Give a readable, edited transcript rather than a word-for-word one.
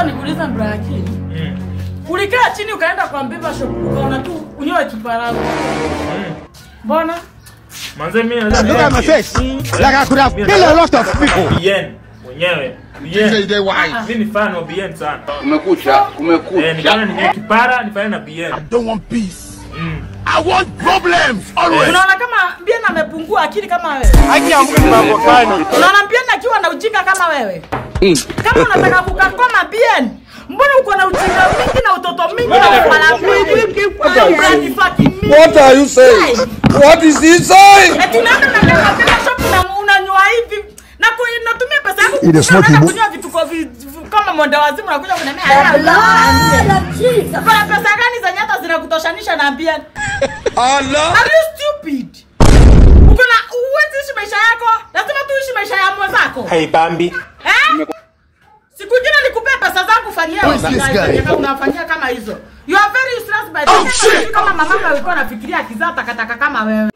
Sasa nikuuliza Mbrakini. Ulikaa chini ukaenda kwa Mbiva shop ukaona tu unyoe kipara. Mbona? Manze mimi look at my face. Like I could have killed a lot of people. Bien. Mwenyewe. Bien. Mimi ni fan wa Bien sana. Kumekucha. Nikaona ninyoe kipara nifanye na Bien. I don't want peace. I want problems always. Unaona kama Bien amepungua akili kama wewe. Hakiamki mambo gani? Unaona Bien akiwa na ujinga kama wewe. Kama unataka kukakoma Bien, mbona uko na ujinga mingi na utoto mingi na ufala mingi? What are you saying? What is he saying? Eti nani nataka bila shop na unanyoa hivi na kuinatumia pesa yangu kunyoa vitu kwa kama mwenda wazimu na kuja kunamea. Kwa pesa gani za nyata zinakutoshanisha na Bien? Allah. Are you stupid? Uko na uwezi ishi maisha yako, lazima tuishi maisha ya mwenzako. Haibambi. Siku jina nikupe pesa zangu fanyia unafanyia kama hizo. You are very stressed by the time kama mamaka alikuwa anafikiria akizaa takataka kama wewe.